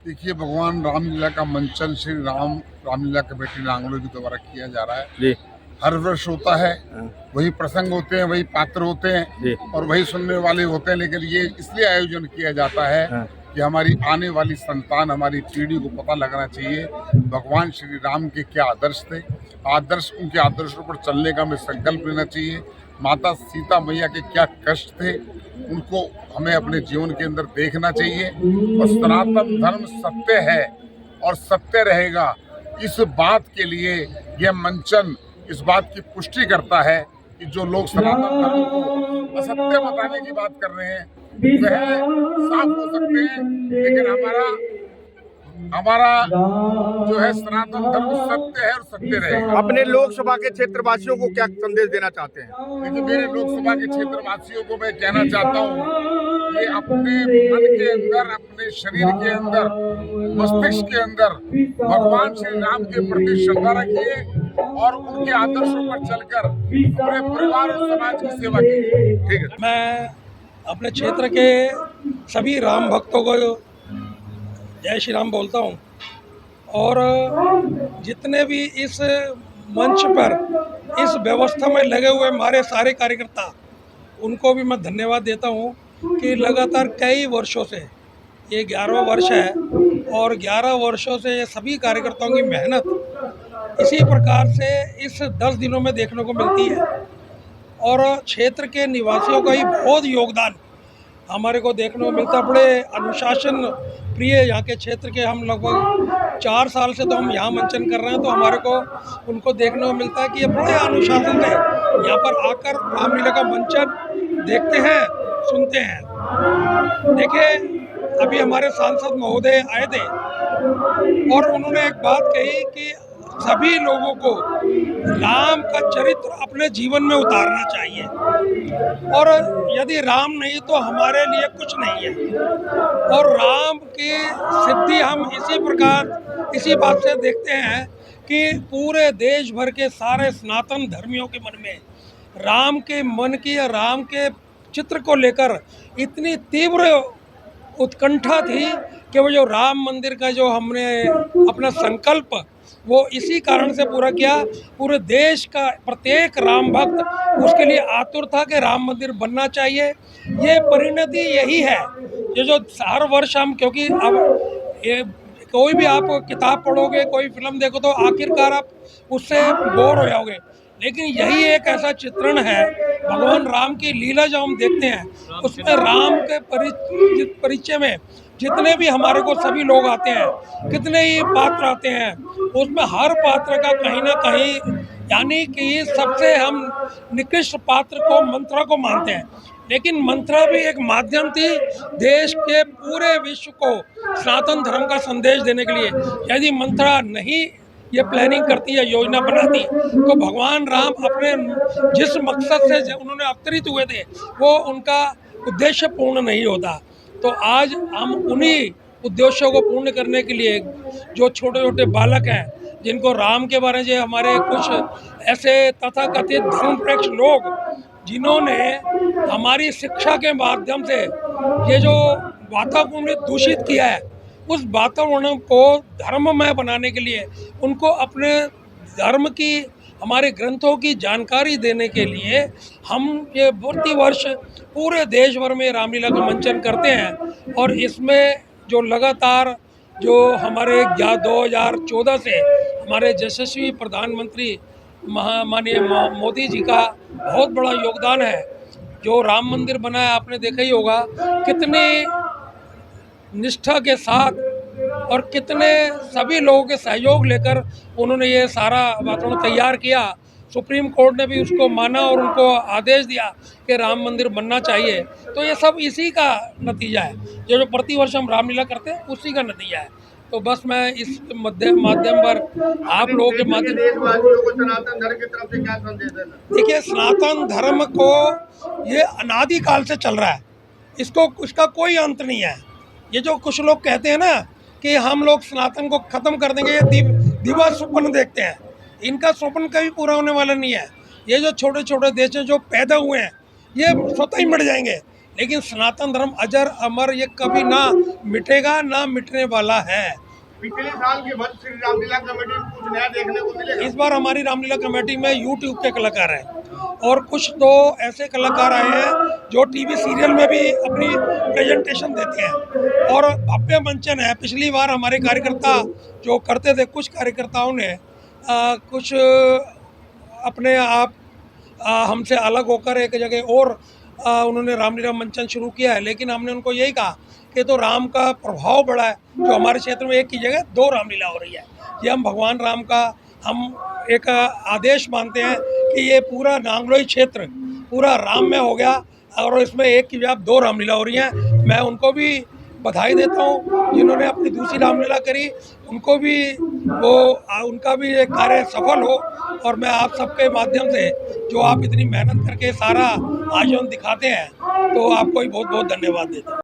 देखिए, भगवान रामलीला का मंचन श्री रामलीला कमेटी नांगलों के द्वारा किया जा रहा है। जी। हर वर्ष होता है, हाँ। वही प्रसंग होते हैं, वही पात्र होते जी। हैं और वही सुनने वाले होते हैं। लेकिन ये इसलिए आयोजन किया जाता है हाँ। कि हमारी आने वाली संतान, हमारी पीढ़ी को पता लगना चाहिए भगवान श्री राम के क्या आदर्श थे। उनके आदर्शों पर चलने का हमें संकल्प लेना चाहिए। माता सीता मैया के क्या कष्ट थे, उनको हमें अपने जीवन के अंदर देखना चाहिए। और सनातन धर्म सत्य है और सत्य रहेगा, इस बात के लिए यह मंचन इस बात की पुष्टि करता है कि जो लोग सनातन धर्म को असत्य बताने की बात कर रहे हैं वह साफ हो सकते हैं, लेकिन हमारा जो है सनातन धर्म सत्य है और सत्य रहेगा। अपने लोकसभा के क्षेत्रवासियों को क्या संदेश देना चाहते हैं? देखिए, मेरे लोकसभा के क्षेत्रवासियों को मैं कहना चाहता हूँ कि अपने मन के अंदर, अपने शरीर के अंदर, मस्तिष्क के अंदर भगवान श्री राम के प्रति श्रद्धा रखिए और उनके आदर्शों पर चलकर अपने परिवार और समाज की सेवा कीजिए। ठीक है। मैं अपने क्षेत्र के सभी राम भक्तों को जय श्री राम बोलता हूँ और जितने भी इस मंच पर इस व्यवस्था में लगे हुए हमारे सारे कार्यकर्ता, उनको भी मैं धन्यवाद देता हूँ कि लगातार कई वर्षों से, ये 11वां वर्ष है और 11 वर्षों से ये सभी कार्यकर्ताओं की मेहनत इसी प्रकार से इस 10 दिनों में देखने को मिलती है और क्षेत्र के निवासियों का ही बहुत योगदान हमारे को देखने को मिलता है। बड़े अनुशासन प्रिय यहाँ के क्षेत्र के, हम लगभग 4 साल से तो हम यहाँ मंचन कर रहे हैं, तो हमारे को उनको देखने को मिलता है कि ये बड़े अनुशासन से यहाँ पर आकर रामलीला का मंचन देखते हैं, सुनते हैं। देखिए, अभी हमारे सांसद महोदय आए थे और उन्होंने एक बात कही कि सभी लोगों को राम का चरित्र अपने जीवन में उतारना चाहिए और यदि राम नहीं तो हमारे लिए कुछ नहीं है। और राम की सिद्धि हम इसी बात से देखते हैं कि पूरे देश भर के सारे सनातन धर्मियों के मन में राम के मन की या राम के चित्र को लेकर इतनी तीव्र उत्कंठा थी कि वो जो राम मंदिर का जो हमने अपना संकल्प वो इसी कारण से पूरा किया। पूरे देश का प्रत्येक राम भक्त उसके लिए आतुर था कि राम मंदिर बनना चाहिए। ये परिणति यही है, ये जो हर वर्ष हम, क्योंकि अब ये कोई भी आप किताब पढ़ोगे, कोई फिल्म देखो तो आखिरकार आप उससे बोर हो जाओगे, लेकिन यही एक ऐसा चित्रण है भगवान राम की लीला जो हम देखते हैं, उसमें राम के परिचय में जितने भी हमारे को सभी लोग आते हैं, कितने ही पात्र आते हैं, उसमें हर पात्र का कहीं ना कहीं, यानी कि सबसे हम निकृष्ट पात्र को मंत्रा को मानते हैं, लेकिन मंत्रा भी एक माध्यम थी देश के पूरे विश्व को सनातन धर्म का संदेश देने के लिए। यदि मंत्रा नहीं ये प्लानिंग करती है, योजना बनाती, तो भगवान राम अपने जिस मकसद से उन्होंने अवतरित हुए थे वो उनका उद्देश्य पूर्ण नहीं होता। तो आज हम उन्हीं उद्देश्यों को पूर्ण करने के लिए जो छोटे छोटे बालक हैं, जिनको राम के बारे में हमारे कुछ ऐसे तथाकथित धर्मनिरपेक्ष लोग जिन्होंने हमारी शिक्षा के माध्यम से ये जो वातावरण दूषित किया है, उस वातावरण को धर्ममय बनाने के लिए, उनको अपने धर्म की, हमारे ग्रंथों की जानकारी देने के लिए हम ये प्रति वर्ष पूरे देश भर में रामलीला का मंचन करते हैं। और इसमें जो लगातार जो हमारे 2014 से हमारे यशस्वी प्रधानमंत्री माननीय मोदी जी का बहुत बड़ा योगदान है। जो राम मंदिर बना है, आपने देखा ही होगा कितनी निष्ठा के साथ और कितने सभी लोगों के सहयोग लेकर उन्होंने ये सारा वातावरण तैयार किया। सुप्रीम कोर्ट ने भी उसको माना और उनको आदेश दिया कि राम मंदिर बनना चाहिए। तो ये सब इसी का नतीजा है, जो प्रतिवर्ष हम रामलीला करते हैं उसी का नतीजा है। तो बस मैं इस माध्यम पर आप लोगों के माध्यम, देशवासियों को सनातन धर्म की तरफ से क्या संदेश देना? देखिए, सनातन धर्म को ये अनादिकाल से चल रहा है, इसका कोई अंत नहीं है। ये जो कुछ लोग कहते हैं ना कि हम लोग सनातन को ख़त्म कर देंगे, ये दिवा स्वप्न देखते हैं, इनका स्वप्न कभी पूरा होने वाला नहीं है। ये जो छोटे छोटे देश हैं जो पैदा हुए हैं, ये स्वतः ही मर जाएंगे, लेकिन सनातन धर्म अजर अमर, ये कभी ना मिटेगा ना मिटने वाला है। पिछले साल की वंश श्री रामलीला कमेटी में कुछ नया देखने को मिलेगा। इस बार हमारी रामलीला कमेटी में यूट्यूब के कलाकार हैं और कुछ तो ऐसे कलाकार आए हैं जो टीवी सीरियल में भी अपनी प्रेजेंटेशन देते हैं और भव्य मंचन है। पिछली बार हमारे कार्यकर्ता जो करते थे, कुछ कार्यकर्ताओं ने कुछ अपने आप हमसे अलग होकर एक जगह और उन्होंने रामलीला मंचन शुरू किया है, लेकिन हमने उनको यही कहा कि तो राम का प्रभाव बड़ा है, जो हमारे क्षेत्र में एक की जगह दो रामलीला हो रही है। ये हम भगवान राम का हम एक आदेश मानते हैं कि ये पूरा नांगलोई क्षेत्र पूरा राम में हो गया और इसमें एक की जगह दो रामलीला हो रही हैं। मैं उनको भी बधाई देता हूँ जिन्होंने अपनी दूसरी रामलीला करी, उनको भी उनका भी ये कार्य सफल हो। और मैं आप सबके माध्यम से, जो आप इतनी मेहनत करके सारा आयोजन दिखाते हैं, तो आपको ही बहुत बहुत धन्यवाद देता हूँ।